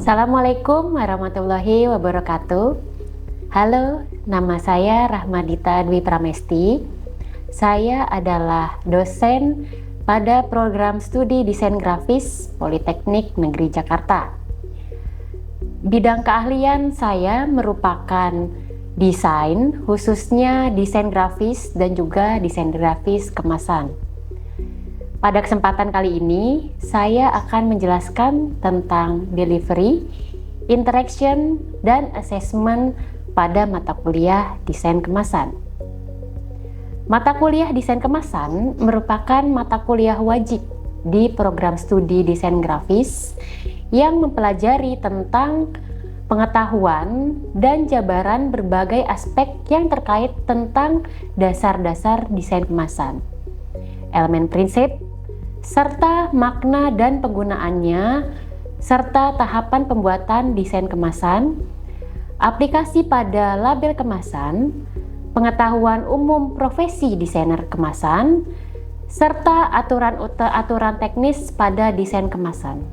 Assalamualaikum warahmatullahi wabarakatuh. Halo, nama saya Rahmadita Dwi Pramesti. Saya adalah dosen pada program studi desain grafis Politeknik Negeri Jakarta. Bidang keahlian saya merupakan desain, khususnya desain grafis dan juga desain grafis kemasan. Pada kesempatan kali ini, saya akan menjelaskan tentang delivery, interaction, dan assessment pada mata kuliah desain kemasan. Mata kuliah desain kemasan merupakan mata kuliah wajib di program studi desain grafis yang mempelajari tentang pengetahuan dan jabaran berbagai aspek yang terkait tentang dasar-dasar desain kemasan, elemen prinsip, serta makna dan penggunaannya, serta tahapan pembuatan desain kemasan, aplikasi pada label kemasan, pengetahuan umum profesi desainer kemasan, serta aturan teknis pada desain kemasan.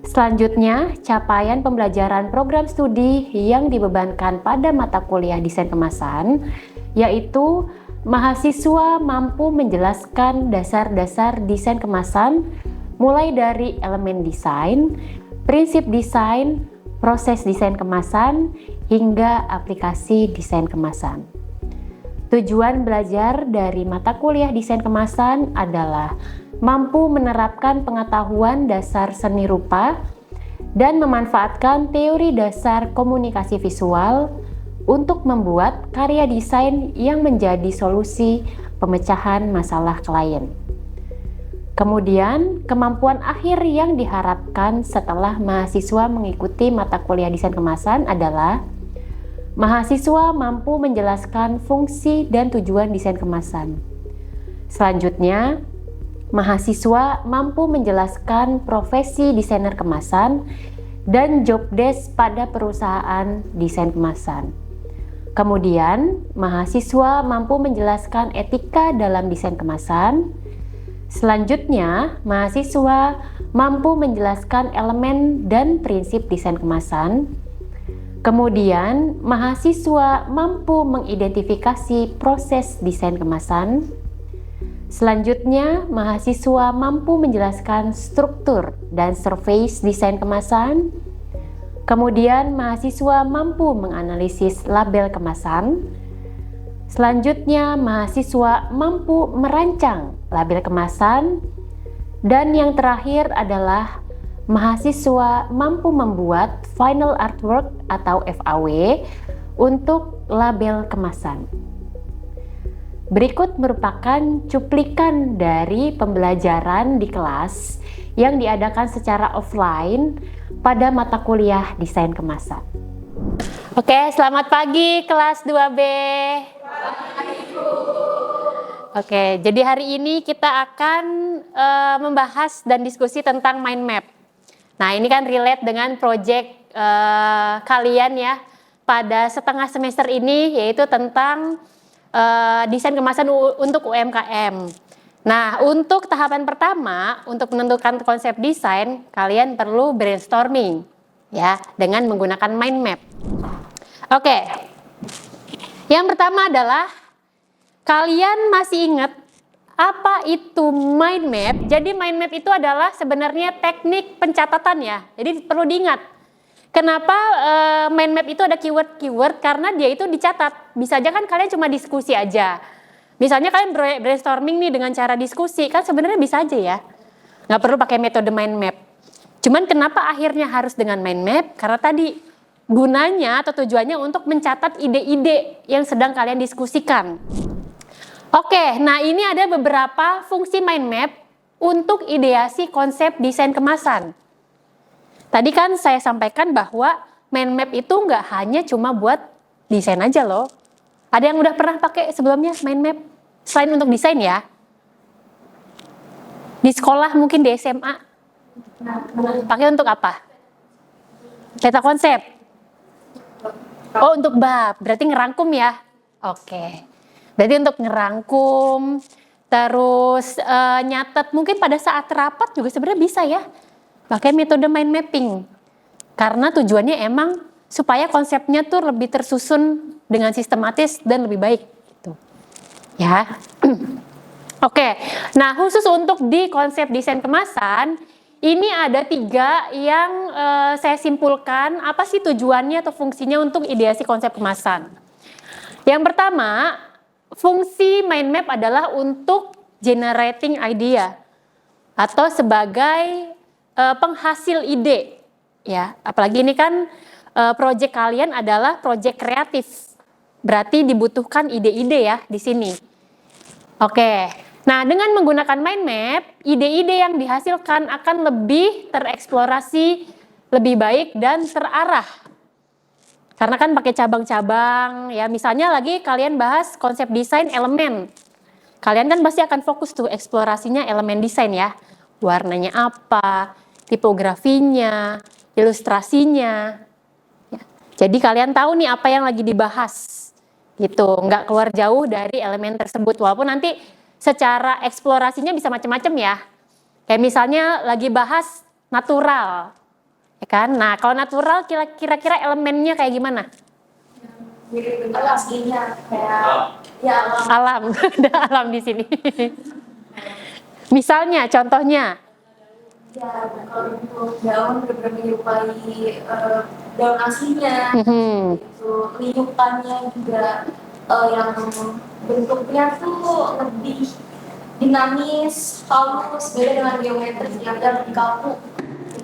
Selanjutnya, capaian pembelajaran program studi yang dibebankan pada mata kuliah desain kemasan, yaitu mahasiswa mampu menjelaskan dasar-dasar desain kemasan mulai dari elemen desain, prinsip desain, proses desain kemasan, hingga aplikasi desain kemasan. Tujuan belajar dari mata kuliah desain kemasan adalah mampu menerapkan pengetahuan dasar seni rupa dan memanfaatkan teori dasar komunikasi visual untuk membuat karya desain yang menjadi solusi pemecahan masalah klien. Kemudian, kemampuan akhir yang diharapkan setelah mahasiswa mengikuti mata kuliah desain kemasan adalah mahasiswa mampu menjelaskan fungsi dan tujuan desain kemasan. Selanjutnya, mahasiswa mampu menjelaskan profesi desainer kemasan dan job desk pada perusahaan desain kemasan. Kemudian, mahasiswa mampu menjelaskan etika dalam desain kemasan. Selanjutnya, mahasiswa mampu menjelaskan elemen dan prinsip desain kemasan. Kemudian, mahasiswa mampu mengidentifikasi proses desain kemasan. Selanjutnya, mahasiswa mampu menjelaskan struktur dan surface desain kemasan. Kemudian, mahasiswa mampu menganalisis label kemasan. Selanjutnya, mahasiswa mampu merancang label kemasan. Dan yang terakhir adalah mahasiswa mampu membuat final artwork atau FAW untuk label kemasan. Berikut merupakan cuplikan dari pembelajaran di kelas yang diadakan secara offline pada mata kuliah desain kemasan. Oke, selamat pagi kelas 2B. Oke, jadi hari ini kita akan membahas dan diskusi tentang mind map. Nah, ini kan relate dengan project kalian ya pada setengah semester ini, yaitu tentang desain kemasan untuk UMKM. Nah, untuk tahapan pertama, untuk menentukan konsep desain, kalian perlu brainstorming ya dengan menggunakan mind map. Oke. Yang pertama adalah kalian masih ingat apa itu mind map? Jadi mind map itu adalah sebenarnya teknik pencatatan ya. Jadi perlu diingat. Kenapa mind map itu ada keyword-keyword? Karena dia itu dicatat. Bisa aja kan kalian cuma diskusi aja. Misalnya kalian brainstorming nih dengan cara diskusi, kan sebenarnya bisa aja ya. Nggak perlu pakai metode mind map. Cuman kenapa akhirnya harus dengan mind map? Karena tadi gunanya atau tujuannya untuk mencatat ide-ide yang sedang kalian diskusikan. Oke, nah ini ada beberapa fungsi mind map untuk ideasi konsep desain kemasan. Tadi kan saya sampaikan bahwa mind map itu nggak hanya cuma buat desain aja loh. Ada yang udah pernah pakai sebelumnya mind map? Selain untuk desain ya. Di sekolah mungkin di SMA. Pakai untuk apa? Peta konsep. Oh, untuk bab. Berarti ngerangkum ya. Oke. Berarti untuk ngerangkum, terus nyatet mungkin pada saat rapat juga sebenarnya bisa ya. pakai metode mind mapping. Karena tujuannya emang supaya konsepnya tuh lebih tersusun dengan sistematis dan lebih baik gitu. Ya. Oke. Nah, khusus untuk di konsep desain kemasan, ini ada 3 yang saya simpulkan apa sih tujuannya atau fungsinya untuk ideasi konsep kemasan. Yang pertama, fungsi mind map adalah untuk generating idea atau sebagai penghasil ide, ya. Apalagi ini kan proyek kalian adalah proyek kreatif, berarti dibutuhkan ide-ide ya di sini. Oke. Nah, dengan menggunakan mind map, ide-ide yang dihasilkan akan lebih tereksplorasi, lebih baik dan terarah. Karena kan pakai cabang-cabang, ya misalnya lagi kalian bahas konsep desain elemen. Kalian kan pasti akan fokus tuh eksplorasinya elemen desain ya. Warnanya apa, tipografinya, ilustrasinya. Ya. Jadi kalian tahu nih apa yang lagi dibahas. Gitu, nggak keluar jauh dari elemen tersebut. Walaupun nanti secara eksplorasinya bisa macam-macam ya. Kayak misalnya lagi bahas natural. Ya kan? Nah, kalau natural kira-kira elemennya kayak gimana? Mirip dengan aslinya, kayak ya Alam. Ada alam di sini. Misalnya, contohnya. ya kalau untuk daun benar-benar menyerupai daun aslinya, itu liukannya juga yang bentuknya tuh lebih dinamis, halus, beda dengan geometris yang lebih kaku.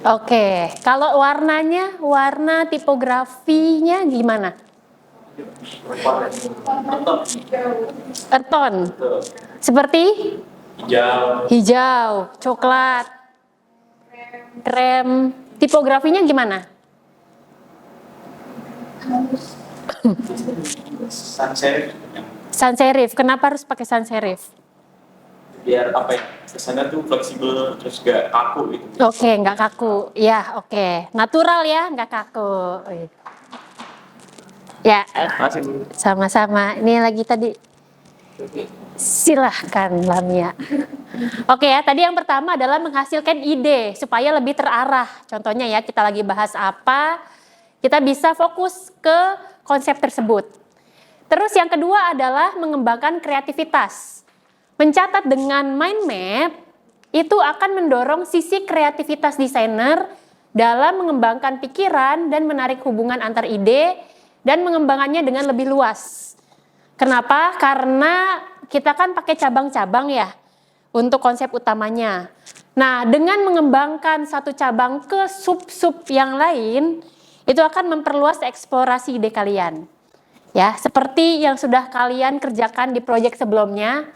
Oke, kalau warnanya, warna tipografinya gimana? Earth tone. Seperti hijau, coklat, krem. Tipografinya gimana? Sans serif. Sans serif. Kenapa harus pakai sans serif? Biar apa ya, kesannya tuh fleksibel terus gak kaku gitu. Oke, nggak kaku. Ya, oke. Natural ya, nggak kaku. Ya, sama-sama. Ini lagi tadi. Silahkan Lamia. Oke ya, tadi yang pertama adalah menghasilkan ide supaya lebih terarah. Contohnya ya, kita lagi bahas apa, kita bisa fokus ke konsep tersebut. Terus yang kedua adalah mengembangkan kreativitas. Mencatat dengan mind map itu akan mendorong sisi kreativitas desainer dalam mengembangkan pikiran dan menarik hubungan antar ide dan mengembangannya dengan lebih luas. Kenapa? Karena kita kan pakai cabang-cabang ya untuk konsep utamanya. Nah, dengan mengembangkan satu cabang ke sub-sub yang lain, itu akan memperluas eksplorasi ide kalian. Ya, seperti yang sudah kalian kerjakan di proyek sebelumnya,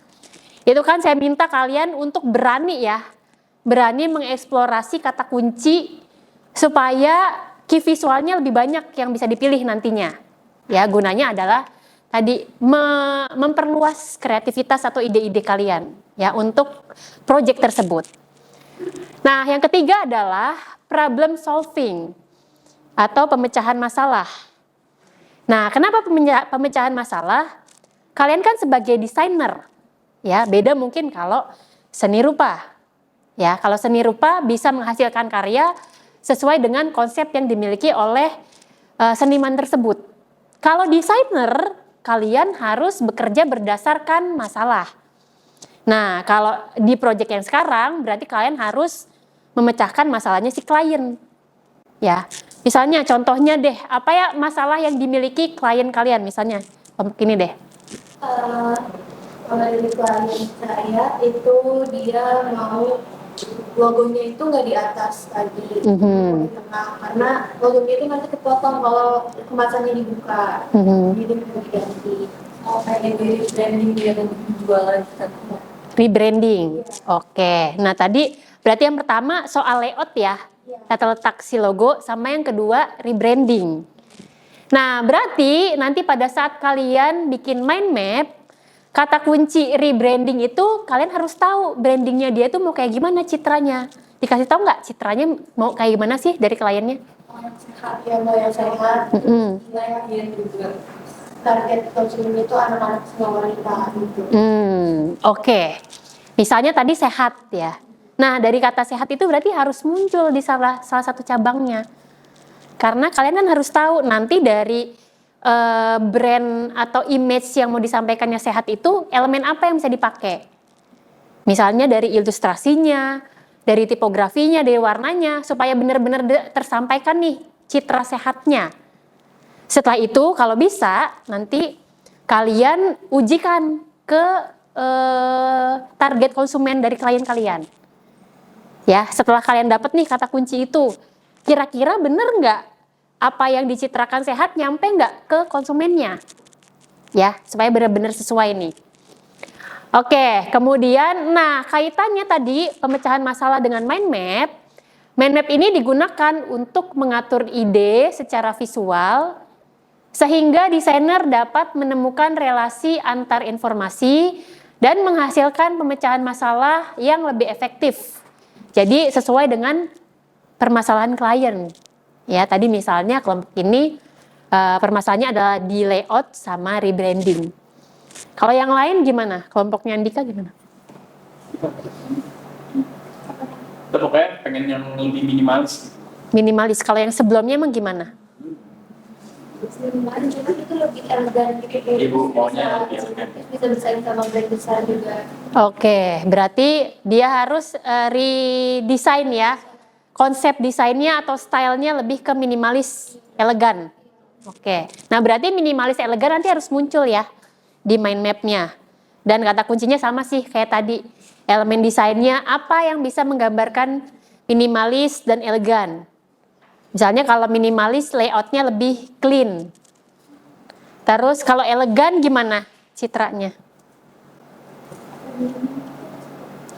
itu kan saya minta kalian untuk berani ya, berani mengeksplorasi kata kunci supaya key visualnya lebih banyak yang bisa dipilih nantinya. Ya, gunanya adalah tadi memperluas kreativitas atau ide-ide kalian ya untuk proyek tersebut. Nah, yang ketiga adalah problem solving atau pemecahan masalah. Nah, kenapa pemecahan masalah? Kalian kan sebagai desainer, ya beda mungkin kalau seni rupa. Ya, kalau seni rupa bisa menghasilkan karya sesuai dengan konsep yang dimiliki oleh seniman tersebut. Kalau desainer, kalian harus bekerja berdasarkan masalah. Nah, kalau di proyek yang sekarang, berarti kalian harus memecahkan masalahnya si klien. Ya, misalnya contohnya deh, apa ya masalah yang dimiliki klien kalian misalnya? Ini deh. Kalau dari klien saya itu dia mau logonya itu nggak di atas tadi, di tengah, karena logonya itu nanti kepotong kalau kemasannya dibuka, jadi mau diganti. Kayak di rebranding dia dan jualan. Rebranding, oke. Nah tadi berarti yang pertama soal layout ya, tata letak si logo, sama yang kedua rebranding. Nah berarti nanti pada saat kalian bikin mind map, kata kunci rebranding itu kalian harus tahu brandingnya dia tuh mau kayak gimana citranya. Dikasih tahu nggak citranya mau kayak gimana sih dari kliennya? Yang sehat ya, yang sehat. Yang juga target konsumen itu anak-anak sama wanita gitu. Oke. Misalnya tadi sehat ya. Nah, dari kata sehat itu berarti harus muncul di salah satu cabangnya. Karena kalian kan harus tahu nanti dari brand atau image yang mau disampaikannya sehat itu elemen apa yang bisa dipakai. Misalnya dari ilustrasinya, dari tipografinya, dari warnanya, supaya benar-benar tersampaikan nih citra sehatnya. Setelah itu kalau bisa nanti kalian ujikan ke target konsumen dari klien kalian. Ya, setelah kalian dapat nih kata kunci itu, kira-kira bener nggak apa yang dicitrakan sehat nyampe nggak ke konsumennya? Ya, supaya benar-benar sesuai nih. Oke, kemudian, nah kaitannya tadi pemecahan masalah dengan mind map. Mind map ini digunakan untuk mengatur ide secara visual, sehingga desainer dapat menemukan relasi antar informasi dan menghasilkan pemecahan masalah yang lebih efektif. Jadi sesuai dengan permasalahan klien. Ya, tadi misalnya kelompok ini permasalahannya adalah di layout sama rebranding. Kalau yang lain gimana? Kelompoknya Andika gimana? Kita pokoknya pengen yang lebih minimalis. Minimalis. Kalau yang sebelumnya emang gimana? Itu lebih elegan gitu. Ibu maunya lebih elegan. Bisa bersaing sama brand besar juga. Oke, berarti dia harus redesign ya. Konsep desainnya atau stylenya lebih ke minimalis, elegan. Oke, nah berarti minimalis elegan nanti harus muncul ya di mind map-nya. Dan kata kuncinya sama sih kayak tadi. Elemen desainnya apa yang bisa menggambarkan minimalis dan elegan. Misalnya kalau minimalis layoutnya lebih clean. Terus kalau elegan gimana citranya?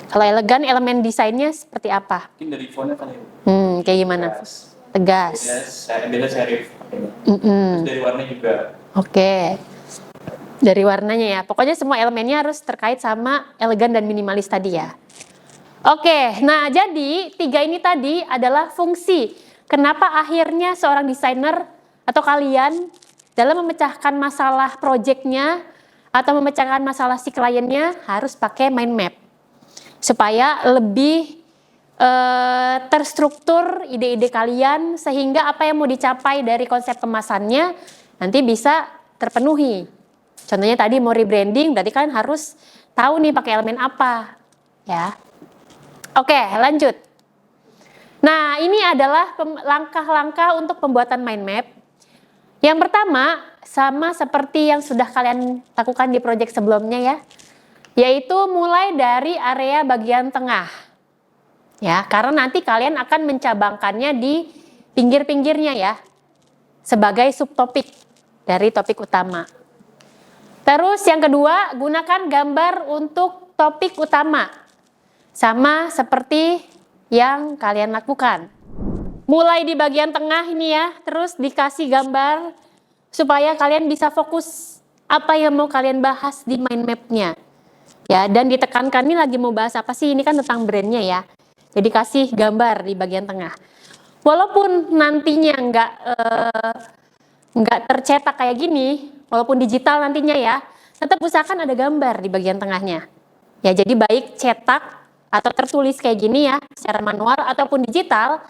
Kalau elegan elemen desainnya seperti apa? Mungkin dari fontnya kan ya. Kayak gimana? Tegas. Beda serif. Terus dari warna juga. Oke. Dari warnanya ya. Pokoknya semua elemennya harus terkait sama elegan dan minimalis tadi ya. Oke, nah jadi 3 ini tadi adalah fungsi. Kenapa akhirnya seorang desainer atau kalian dalam memecahkan masalah proyeknya atau memecahkan masalah si kliennya harus pakai mind map. Supaya lebih terstruktur ide-ide kalian sehingga apa yang mau dicapai dari konsep kemasannya nanti bisa terpenuhi. Contohnya tadi mau rebranding berarti kan harus tahu nih pakai elemen apa ya. Oke, lanjut. Nah, ini adalah langkah-langkah untuk pembuatan mind map. Yang pertama, sama seperti yang sudah kalian lakukan di proyek sebelumnya ya, yaitu mulai dari area bagian tengah. Ya, karena nanti kalian akan mencabangkannya di pinggir-pinggirnya ya, sebagai subtopik dari topik utama. Terus yang kedua, gunakan gambar untuk topik utama. Sama seperti yang kalian lakukan. Mulai di bagian tengah ini ya, terus dikasih gambar supaya kalian bisa fokus apa yang mau kalian bahas di mind map-nya. Ya, dan ditekankan ini lagi mau bahas apa sih? Ini kan tentang brandnya ya. Jadi kasih gambar di bagian tengah. Walaupun nantinya nggak tercetak kayak gini, walaupun digital nantinya ya, tetap usahakan ada gambar di bagian tengahnya. Ya, jadi baik cetak atau tertulis kayak gini ya, secara manual ataupun digital,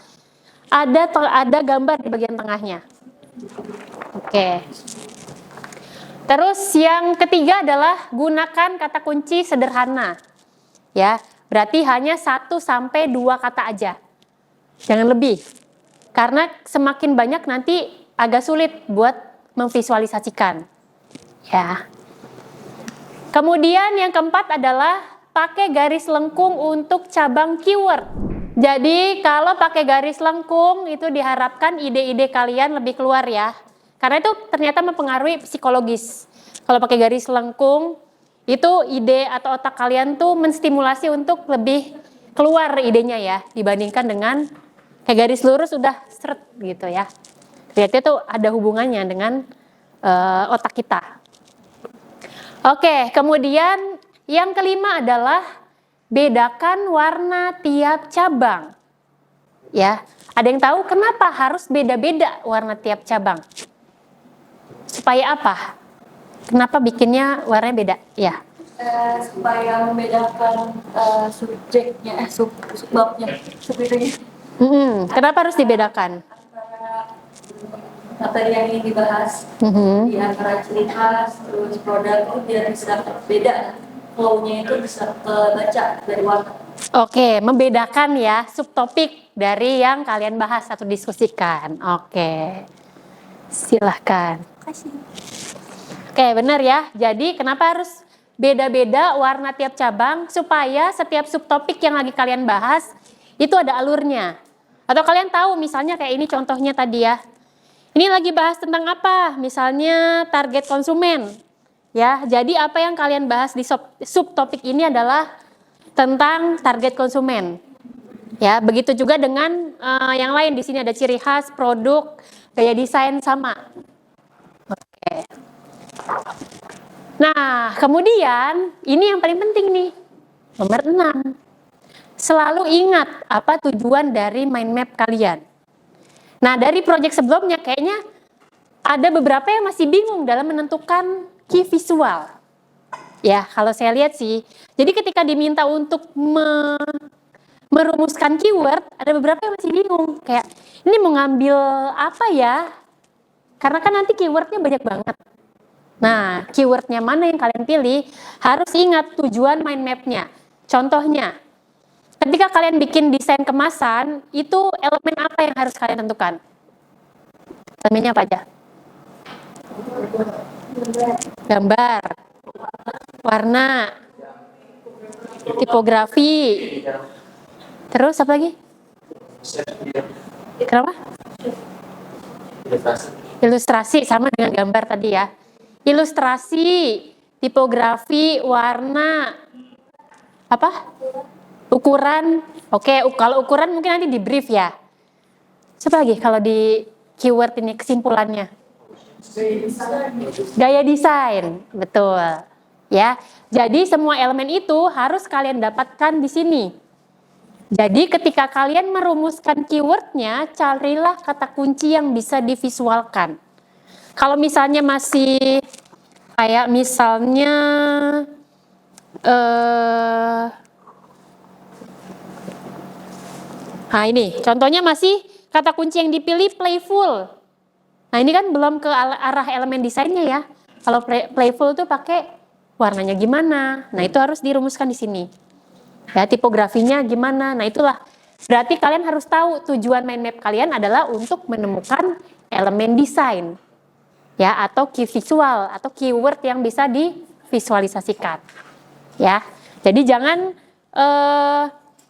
ada gambar di bagian tengahnya. Oke. Terus yang ketiga adalah gunakan kata kunci sederhana. Ya, berarti hanya 1 sampai 2 kata aja. Jangan lebih. Karena semakin banyak nanti agak sulit buat memvisualisasikan. Ya. Kemudian yang keempat adalah pakai garis lengkung untuk cabang keyword. Jadi kalau pakai garis lengkung itu diharapkan ide-ide kalian lebih keluar ya. Karena itu ternyata mempengaruhi psikologis. Kalau pakai garis lengkung, itu ide atau otak kalian tuh menstimulasi untuk lebih keluar idenya ya, dibandingkan dengan kayak garis lurus udah seret gitu ya. Berarti itu ada hubungannya dengan otak kita. Oke, kemudian yang kelima adalah bedakan warna tiap cabang. Ya, ada yang tahu kenapa harus beda-beda warna tiap cabang? Supaya apa? Kenapa bikinnya warnanya beda? Ya. supaya membedakan subjeknya, subbabnya, subjeknya Kenapa harus dibedakan? antara materi yang ingin dibahas di antara ciri khas terus produk itu biar bisa beda, flow-nya itu bisa kebaca dari warna. Oke, membedakan ya subtopik dari yang kalian bahas atau diskusikan. Oke, silahkan. Oke, benar ya. Jadi kenapa harus beda-beda warna tiap cabang? Supaya setiap subtopik yang lagi kalian bahas itu ada alurnya. Atau kalian tahu misalnya kayak ini contohnya tadi ya. Ini lagi bahas tentang apa? Misalnya target konsumen. Ya, jadi apa yang kalian bahas di subtopik ini adalah tentang target konsumen. Ya, begitu juga dengan yang lain. Di sini ada ciri khas, produk, gaya desain sama. Oke. Nah, kemudian ini yang paling penting nih. Nomor 6. Selalu ingat apa tujuan dari mind map kalian. Nah, dari proyek sebelumnya kayaknya ada beberapa yang masih bingung dalam menentukan key visual. Ya, kalau saya lihat sih. Jadi ketika diminta untuk merumuskan keyword, ada beberapa yang masih bingung. Kayak, ini mau ngambil apa ya? Karena kan nanti keywordnya banyak banget. Nah, keywordnya mana yang kalian pilih, harus ingat tujuan mind map-nya. Contohnya, ketika kalian bikin desain kemasan, itu elemen apa yang harus kalian tentukan? Elemennya apa aja? Gambar, warna, tipografi, terus apa lagi? Kenapa? Ilustrasi, sama dengan gambar tadi ya. Ilustrasi, tipografi, warna, apa? Ukuran. Oke, kalau ukuran mungkin nanti di brief ya. Coba lagi kalau di keyword ini kesimpulannya. Gaya desain, betul. Ya, jadi semua elemen itu harus kalian dapatkan di sini. Jadi ketika kalian merumuskan keywordnya, carilah kata kunci yang bisa divisualkan. Kalau misalnya masih kayak misalnya nah ini contohnya masih kata kunci yang dipilih playful. Nah ini kan belum ke arah elemen desainnya ya. Kalau playful tuh pakai warnanya gimana? Nah itu harus dirumuskan di sini. Ya tipografinya gimana? Nah itulah. Berarti kalian harus tahu tujuan mind map kalian adalah untuk menemukan elemen desain. Ya atau key visual atau keyword yang bisa divisualisasikan. Ya. Jadi jangan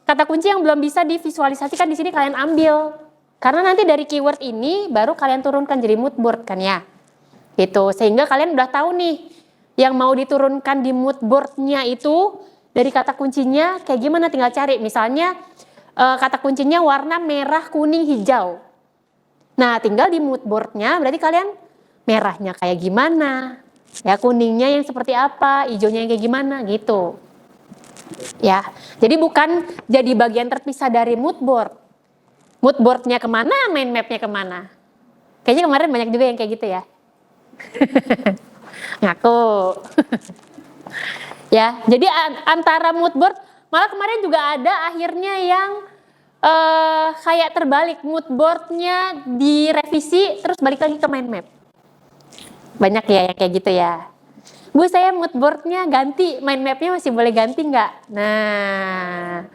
kata kunci yang belum bisa divisualisasikan di sini kalian ambil. Karena nanti dari keyword ini baru kalian turunkan jadi mood board kan ya. Gitu. Sehingga kalian udah tahu nih yang mau diturunkan di mood board-nya itu dari kata kuncinya kayak gimana, tinggal cari. Misalnya kata kuncinya warna merah, kuning, hijau. Nah, tinggal di mood board-nya berarti kalian merahnya kayak gimana, ya kuningnya yang seperti apa, hijaunya yang kayak gimana gitu. Ya, jadi bukan jadi bagian terpisah dari mood board. Mood board-nya kemana, mind map-nya kemana. Kayaknya kemarin banyak juga yang kayak gitu ya. Ngaku. Ya, jadi antara mood board, malah kemarin juga ada akhirnya yang kayak terbalik, mood board-nya direvisi terus balik lagi ke mind map. Banyak ya yang kayak gitu ya. Bu, saya mood board-nya ganti, mind map-nya masih boleh ganti nggak? Nah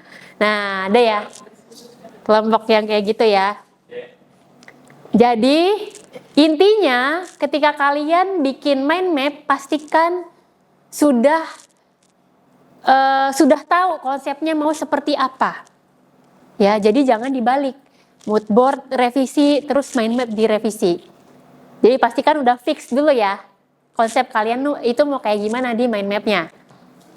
ada ya kelompok yang kayak gitu ya. Jadi intinya ketika kalian bikin mind map, pastikan sudah tahu konsepnya mau seperti apa. Ya, jadi jangan dibalik. Mood board revisi terus mind map direvisi. Jadi pastikan udah fix dulu ya. Konsep kalian itu mau kayak gimana di mind map-nya.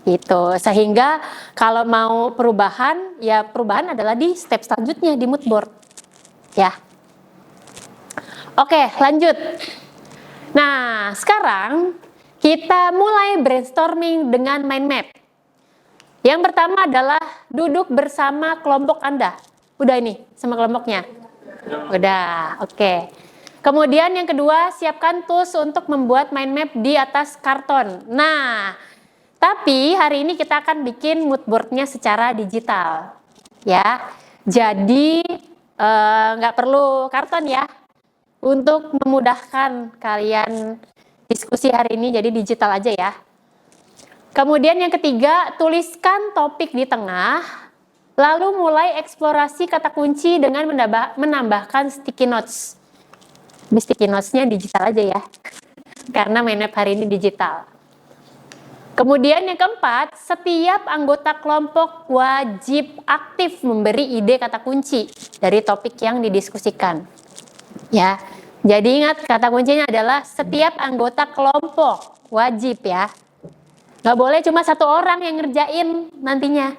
Gitu. Sehingga kalau mau perubahan, ya perubahan adalah di step selanjutnya di mood board. Ya. Oke, lanjut. Nah, sekarang kita mulai brainstorming dengan mind map. Yang pertama adalah duduk bersama kelompok Anda. Udah ini sama kelompoknya? Udah, oke. Kemudian yang kedua, siapkan tools untuk membuat mind map di atas karton. Nah, Tapi hari ini kita akan bikin mood board-nya secara digital, ya. Jadi nggak perlu karton ya. Untuk memudahkan kalian diskusi hari ini, jadi digital aja ya. Kemudian yang ketiga, tuliskan topik di tengah, lalu mulai eksplorasi kata kunci dengan menambahkan sticky notes. Di sticky notes-nya digital aja ya, karena mind map hari ini digital. Kemudian yang keempat, setiap anggota kelompok wajib aktif memberi ide kata kunci dari topik yang didiskusikan. Ya, jadi ingat kata kuncinya adalah setiap anggota kelompok wajib ya. Nggak boleh cuma satu orang yang ngerjain nantinya.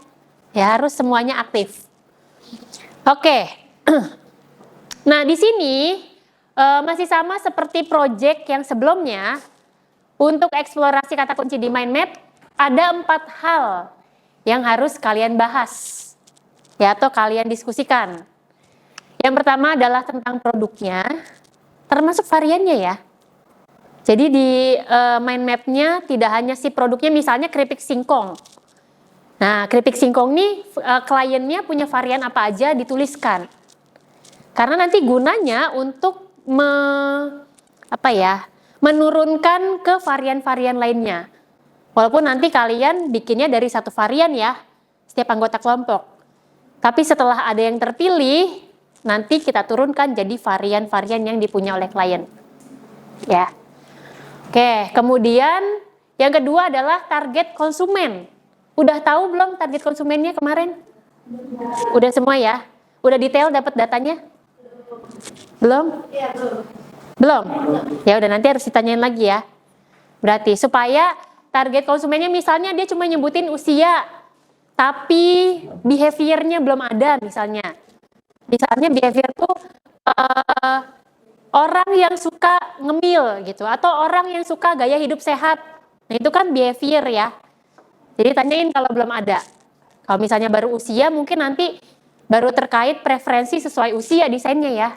Ya, harus semuanya aktif. Oke. Nah, di sini masih sama seperti project yang sebelumnya. Untuk eksplorasi kata kunci di mind map, ada 4 hal yang harus kalian bahas. Ya, atau kalian diskusikan. Yang pertama adalah tentang produknya, termasuk variannya ya. Jadi di mind map-nya tidak hanya si produknya, misalnya keripik singkong. Nah, keripik singkong ini kliennya punya varian apa aja dituliskan. Karena nanti gunanya untuk menurunkan ke varian-varian lainnya. Walaupun nanti kalian bikinnya dari satu varian ya, setiap anggota kelompok. Tapi setelah ada yang terpilih, nanti kita turunkan jadi varian-varian yang dipunya oleh klien. Ya. Oke, kemudian yang kedua adalah target konsumen. Udah tahu belum target konsumennya kemarin? Udah semua ya? Udah detail dapat datanya? Belum? Iya, belum. Belum? Ya udah, nanti harus ditanyain lagi ya. Berarti supaya target konsumennya misalnya dia cuma nyebutin usia, tapi behaviornya belum ada misalnya. Misalnya behavior tuh orang yang suka ngemil gitu, atau orang yang suka gaya hidup sehat. Nah, itu kan behavior ya. Jadi tanyain kalau belum ada. Kalau misalnya baru usia, mungkin nanti baru terkait preferensi sesuai usia desainnya ya.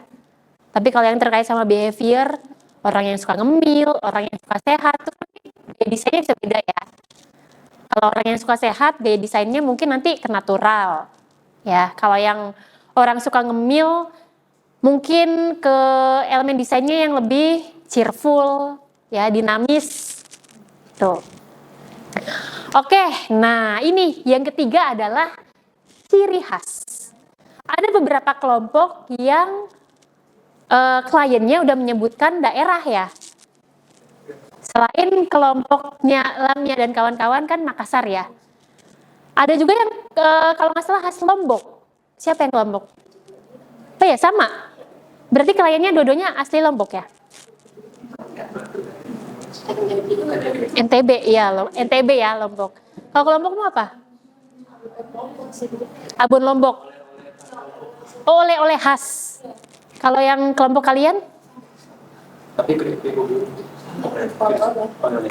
Tapi kalau yang terkait sama behavior, orang yang suka ngemil, orang yang suka sehat, itu kan gaya desainnya bisa beda ya. Kalau orang yang suka sehat, gaya desainnya mungkin nanti ke natural. Ya, kalau yang orang suka ngemil, mungkin ke elemen desainnya yang lebih cheerful, ya, dinamis. Tuh. Oke, nah ini yang ketiga adalah ciri khas. Ada beberapa kelompok yang kliennya udah menyebutkan daerah ya. Selain kelompoknya Lamia dan kawan-kawan kan Makassar ya. Ada juga yang kalau nggak salah khas Lombok. Siapa yang Lombok? Oh ya, sama. Berarti kliennya dua-duanya asli Lombok ya? NTB ya, NTB ya Lombok. Kalau Lombok mau apa? Abon Lombok. Oh, oleh-oleh khas. Kalau yang kelompok kalian? Tapi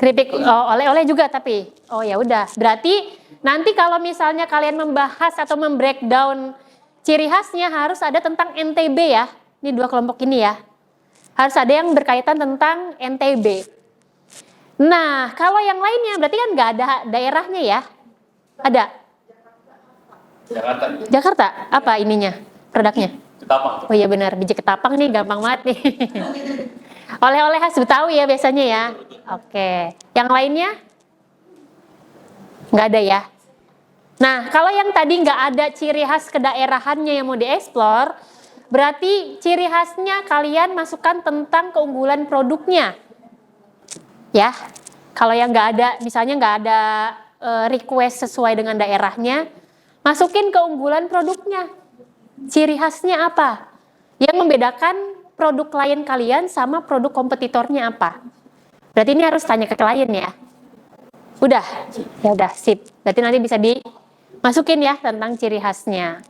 Keripik oleh-oleh juga tapi. Oh ya udah. Berarti nanti kalau misalnya kalian membahas atau membreakdown ciri khasnya harus ada tentang NTB ya. Ini dua kelompok ini ya. Harus ada yang berkaitan tentang NTB. Nah, kalau yang lainnya berarti kan nggak ada daerahnya ya? Ada? Jakarta. Jakarta? Apa ininya? Produknya? Ketapang. Oh iya benar, biji ketapang nih gampang banget nih. Oleh-oleh khas Betawi ya biasanya ya. Oke. Yang lainnya? Nggak ada ya? Nah, kalau yang tadi nggak ada ciri khas kedaerahannya yang mau dieksplor, berarti ciri khasnya kalian masukkan tentang keunggulan produknya. Ya, kalau yang nggak ada, misalnya nggak ada request sesuai dengan daerahnya, masukin keunggulan produknya. Ciri khasnya apa? Yang membedakan produk klien kalian sama produk kompetitornya apa? Berarti ini harus tanya ke klien ya. Udah? Ya udah, sip. Berarti nanti bisa dimasukin ya tentang ciri khasnya.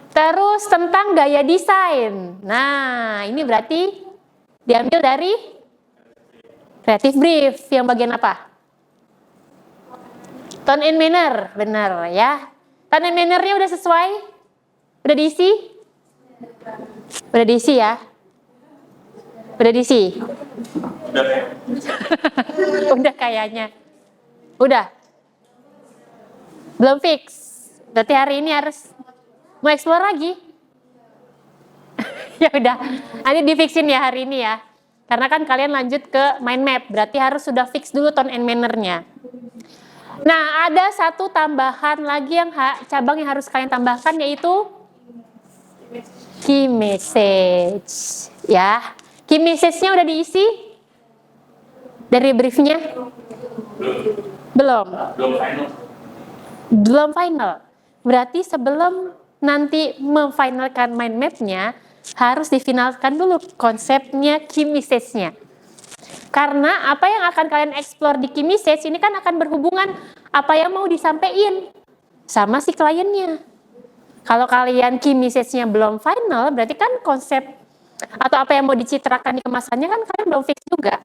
Terus tentang gaya desain. Nah, ini berarti diambil dari creative brief. Yang bagian apa? Tone and manner, benar ya. Tone and manner-nya udah sesuai? Udah diisi? Udah diisi ya? Udah diisi? Udah. Udah kayaknya. Udah. Belum fix. Berarti hari ini harus mau explore lagi. Ya udah, nanti di fixin ya hari ini ya. Karena kan kalian lanjut ke mind map, berarti harus sudah fix dulu tone and manner-nya. Nah, ada satu tambahan lagi yang cabang yang harus kalian tambahkan, yaitu key message. Ya, key message-nya udah diisi dari briefnya? Belum. Belum final. Berarti sebelum nanti memfinalkan mind map-nya, harus difinalkan dulu konsepnya key message-nya. Karena apa yang akan kalian explore di key message ini kan akan berhubungan apa yang mau disampaikan sama si kliennya. Kalau kalian key message-nya belum final, berarti kan konsep atau apa yang mau dicitrakan di kemasannya kan kalian belum fix juga.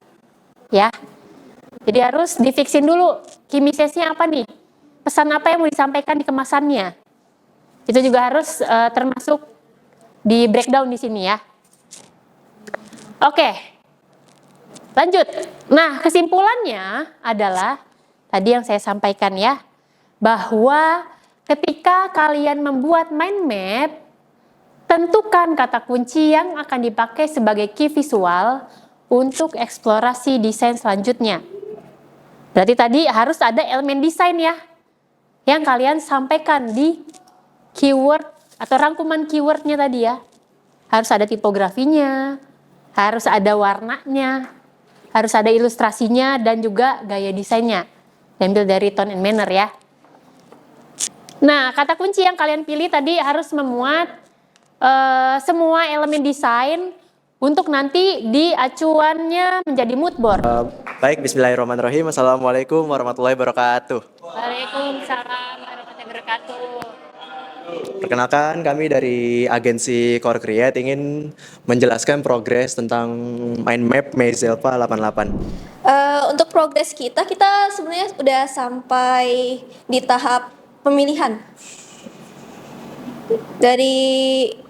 Ya. Jadi harus difixin dulu key message-nya apa nih? Pesan apa yang mau disampaikan di kemasannya. Itu juga harus termasuk di breakdown di sini ya. Oke. Lanjut. Nah, kesimpulannya adalah tadi yang saya sampaikan ya, bahwa ketika kalian membuat mind map, tentukan kata kunci yang akan dipakai sebagai key visual untuk eksplorasi desain selanjutnya. Berarti tadi harus ada elemen desain ya, yang kalian sampaikan di keyword atau rangkuman keywordnya tadi ya. Harus ada tipografinya, harus ada warnanya, harus ada ilustrasinya, dan juga gaya desainnya. Diambil dari tone and manner ya. Nah, kata kunci yang kalian pilih tadi harus memuat semua elemen desain untuk nanti di acuannya menjadi mood board. Baik, bismillahirrahmanirrahim. Assalamualaikum warahmatullahi wabarakatuh. Waalaikumsalam warahmatullahi wabarakatuh. Perkenalkan, kami dari agensi Core Create ingin menjelaskan progres tentang mind map Meizelpa 88. Untuk progres kita sebenarnya udah sampai di tahap pemilihan. Dari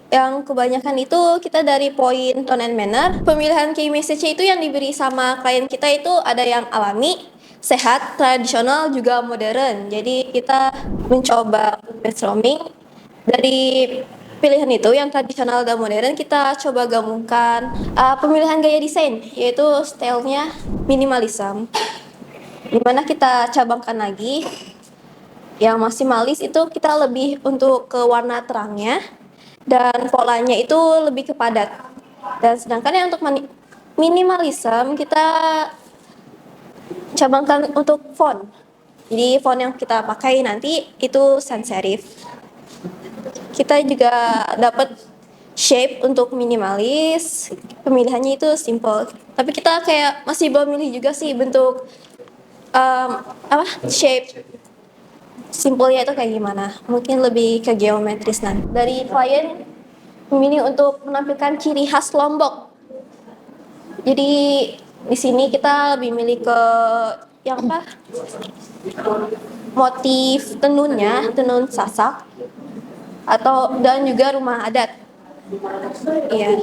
yang kebanyakan itu kita dari poin tone and manner. Pemilihan key message itu yang diberi sama klien kita itu ada yang alami, sehat, tradisional, juga modern. Jadi kita mencoba brainstorming dari pilihan itu yang tradisional dan modern, kita coba gabungkan pemilihan gaya desain, yaitu stylenya minimalism, dimana kita cabangkan lagi. Yang maksimalis itu kita lebih untuk ke warna terangnya, dan polanya itu lebih ke padat. Dan sedangkan yang untuk minimalism kita cabangkan untuk font. Jadi font yang kita pakai nanti itu sans serif. Kita juga dapat shape untuk minimalis, pemilihannya itu simple. Tapi kita kayak masih belum milih juga sih bentuk shape. Simpelnya itu kayak gimana? Mungkin lebih ke geometris nanti. Dari klien memilih untuk menampilkan ciri khas Lombok. Jadi di sini kita lebih milih ke yang apa? Motif tenunnya, tenun sasak, dan juga rumah adat. Iya.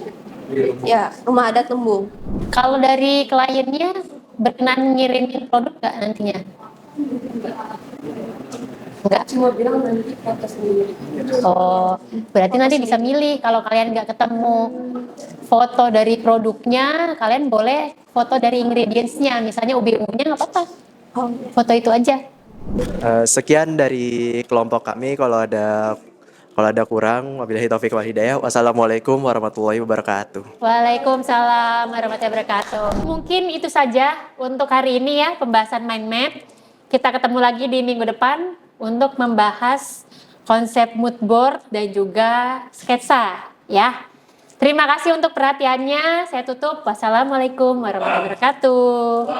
Ya, rumah adat Lembung. Kalau dari kliennya berkenan ngirimin produk nggak nantinya? Enggak. Cuma bilang nanti foto sendiri. Oh, berarti nanti bisa milih. Kalau kalian nggak ketemu foto dari produknya, kalian boleh foto dari ingredients-nya. Misalnya ubi-ungunya nggak apa-apa. Foto itu aja. Sekian dari kelompok kami. Kalau ada kurang, wabillahi taufiq wal hidayah. Wassalamualaikum warahmatullahi wabarakatuh. Waalaikumsalam warahmatullahi wabarakatuh. Mungkin itu saja untuk hari ini ya, pembahasan mind map. Kita ketemu lagi di minggu depan untuk membahas konsep mood board dan juga sketsa ya. Terima kasih untuk perhatiannya. Saya tutup. Wassalamualaikum warahmatullahi wabarakatuh.